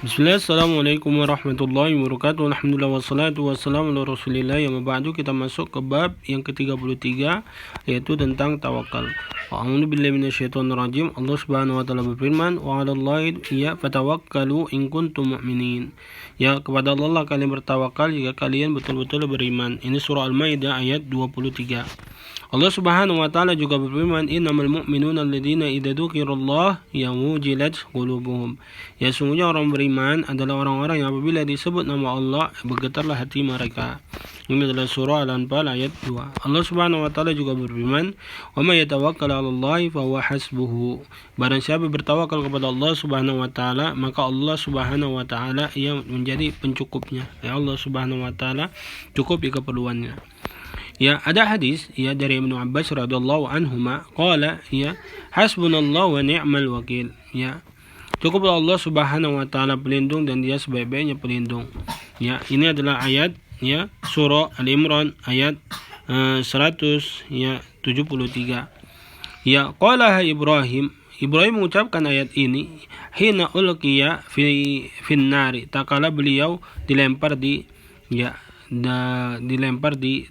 Bismillah, Assalamualaikum warahmatullahi wabarakatuh. Alhamdulillah wassalatu wassalamu ala rasulillah. Yang ba'du, kita masuk ke bab yang ke-33, yaitu tentang tawakal. A'udzu billahi minasyaitonir rajim. Allah Subhanahu wa taala berfirman, "Wa 'alallahi fatawakkalu in kuntum mu'minin." Ya, kepada Allah kalian bertawakal jika kalian betul-betul beriman. Ini surah Al-Maidah ayat 23. Allah Subhanahu wa taala juga berfirman, "Innamal mu'minuna alladzina idza dzukirallah wajilat qulubuhum." Ya, sungguhnya orang beriman adalah orang-orang yang apabila disebut nama Allah bergetarlah hati mereka. Ini adalah surah Al-Anfal ayat 2. Allah Subhanahu wa taala juga berfirman, "Wa may yatawakkal 'alallahi fahuwa hasbuhu." Barang siapa bertawakal kepada Allah Subhanahu wa taala, maka Allah Subhanahu wa taala yang menjadi pencukupnya. Ya, Allah Subhanahu wa taala cukupi keperluannya. Ya, ada hadis ya dari Ibnu Abbas radhiyallahu anhuma qala ya hasbunallahu wa ni'mal wakil. Ya, cukuplah Allah Subhanahu wa taala pelindung dan dia sebaik-baiknya pelindung. Ya, ini adalah ayat ya surah Al-Imran ayat 173. Ya, qala Ibrahim mengucapkan ayat ini hina ulqiya finnari, takala beliau dilempar di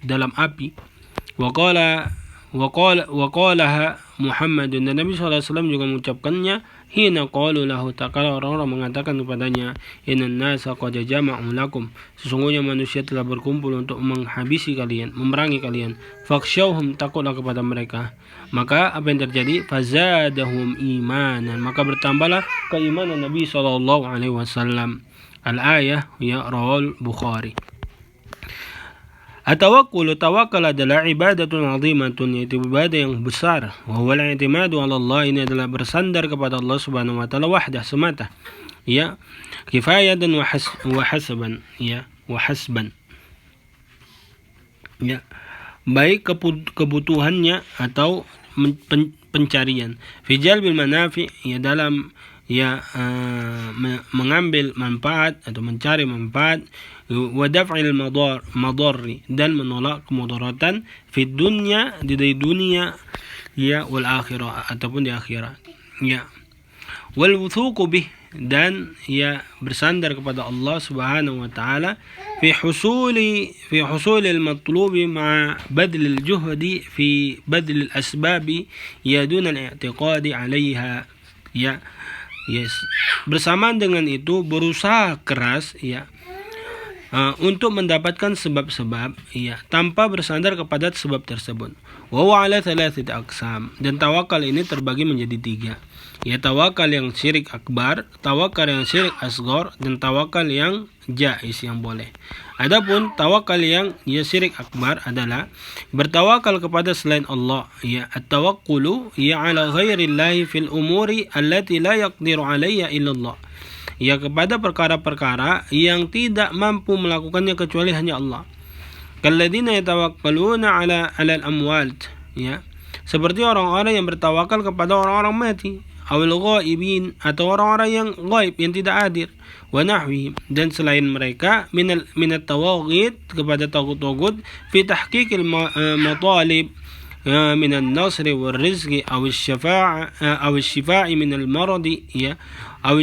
dalam api. Waqalaha Muhammadun, dan Nabi SAW juga mengucapkannya hina qalu lahu, takala orang-orang mengatakan kepadanya, innan nasa qad jama'u lakum, sesungguhnya manusia telah berkumpul untuk menghabisi kalian, memerangi kalian, fakhshawhum, takutlah kepada mereka. Maka apa yang terjadi? Fazadahum imanan, maka bertambahlah keimanan Nabi SAW. Al-ayah ya rawal Bukhari. Tawakal adalah ibadatun azimatun, yaitu ibadah yang besar. Wa huwa al-i'timadu 'ala Allah, ini adalah bersandar kepada Allah Subhanahu wa taala wahdah, semata. Ya, kifayatan wa hasban, ya, wa hasban. Ya, baik kebutuhannya atau pencarian. Fijal bil manafi, ya, dalam mengambil manfaat atau mencari manfaat, wa daf'il madarri, dan menolak kemudaratan, fi dunya, di dunia, ya, wal akhirah, ataupun di akhirat. Ya, wal wuthuqu bih, dan ya bersandar kepada Allah Subhanahu wa taala fi husuli al matlubi ma badl al juhdi fi badl al asbabi ya dun al i'tiqadi 'alaiha. Ya, yes, bersamaan dengan itu berusaha keras ya untuk mendapatkan sebab-sebab ya tanpa bersandar kepada sebab tersebut. Wa huwa 'ala thalathati aqsam, dan tawakal ini terbagi menjadi 3. Ya, tawakal yang syirik akbar, tawakal yang syirik asghar, dan tawakal yang jaiz, yang boleh. Adapun tawakal yang syirik akbar adalah bertawakal kepada selain Allah, ya, at-tawakkulu ya 'ala ghairillahi fil umuri allati la yaqdiru 'alayha illallah. Ya, kepada perkara-perkara yang tidak mampu melakukannya kecuali hanya Allah. Kalladzina yatawakkaluna 'ala al-amwat, ya, seperti orang-orang yang bertawakal kepada orang-orang mati, awil ghaibin, atau orang-orang yang gaib, yang tidak hadir, wa nahwihim, dan selain mereka, minat tawaghit, kepada tagut-tagut, fi tahqiqil matalib minan nasri wal rizqi aw syifaa'i min al maradi, ya, aw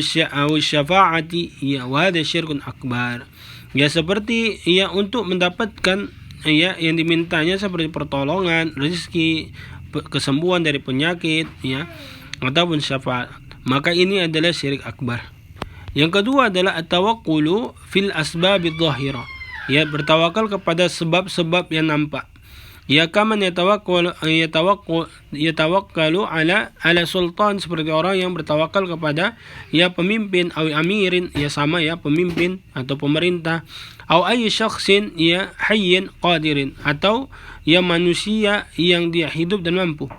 syafa'ati, ya, wa hadha syirkun akbar. Ya, seperti ya untuk mendapatkan ya yang dimintanya seperti pertolongan, rezeki, kesembuhan dari penyakit, ya, ataupun syafaat, maka ini adalah syirik akbar. Yang kedua adalah at-tawakkulu fil asbabidh dhahirah, ya, bertawakal kepada sebab-sebab yang nampak. Ya, kaman yatawakkalu ala sultan, seperti orang yang bertawakal kepada ya pemimpin, aw amirin, ya, sama, ya, pemimpin atau pemerintah, aw ayyi syakhsin ya hayyin qadirin, atau ya manusia yang dia hidup dan mampu,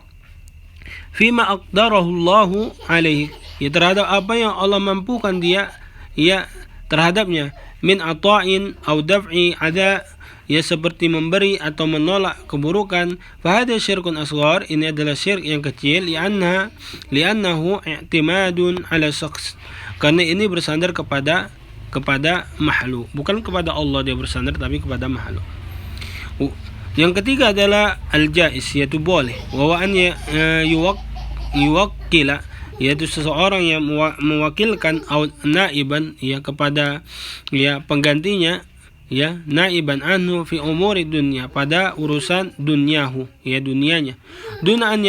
fima aqdarahu Allahu alaihi, ya, terhadap apa yang Allah mampukan dia ya terhadapnya, min ata'in aw daf'i adza, ya, seperti memberi atau menolak keburukan. Fahada syirkun asghar, ini adalah syirik yang kecil, li'annahu i'timadun ala syakhs, karena ini bersandar kepada makhluk, bukan kepada Allah dia bersandar, tapi kepada makhluk. Yang ketiga adalah al-jaiz, yaitu boleh, wa an yuwakkila yaitu seseorang yang mewakilkan naiban ya kepada ya penggantinya ya naiban anhu fi umuri dunya pada urusan dunyahu ya dunianya duna an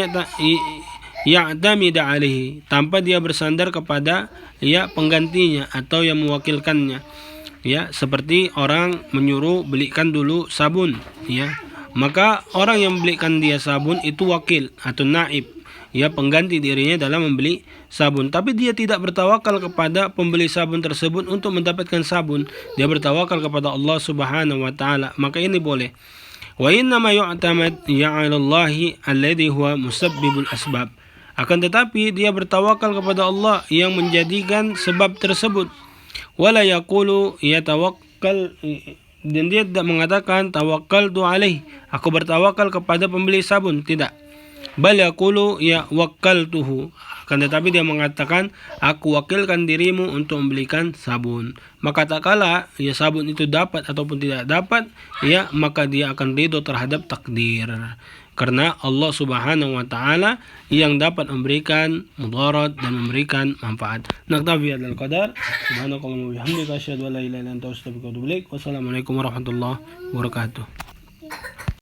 ya'tamida alaihi tanpa dia bersandar kepada ya penggantinya atau yang mewakilkannya ya seperti orang menyuruh belikan dulu sabun ya maka orang yang belikan dia sabun itu wakil atau naib ya pengganti dirinya dalam membeli sabun, tapi dia tidak bertawakal kepada pembeli sabun tersebut untuk mendapatkan sabun, dia bertawakal kepada Allah Subhanahu wa taala, maka ini boleh. Wa inna ma yu'tamad ya 'ala Allahi alladhi huwa musabbibul asbab. Akan tetapi dia bertawakal kepada Allah yang menjadikan sebab tersebut. Wala yaqulu ya tawakkal, dan dia tidak mengatakan tawakkaltu alaih, aku bertawakal kepada pembeli sabun, tidak. Bal yaqulu ya wakkaltuhu, akan tetapi dia mengatakan aku wakilkan dirimu untuk membelikan sabun. Maka tak kala ya sabun itu dapat ataupun tidak dapat ya maka dia akan ridho terhadap takdir, karena Allah Subhanahu wa taala yang dapat memberikan mudarat dan memberikan manfaat. Naktafi hadzal qadar. Subhanakallahumma wa bihamdika asyhadu an la ilaha illa anta astaghfiruka wa atubu ilaik. Wassalamualaikum warahmatullahi wabarakatuh.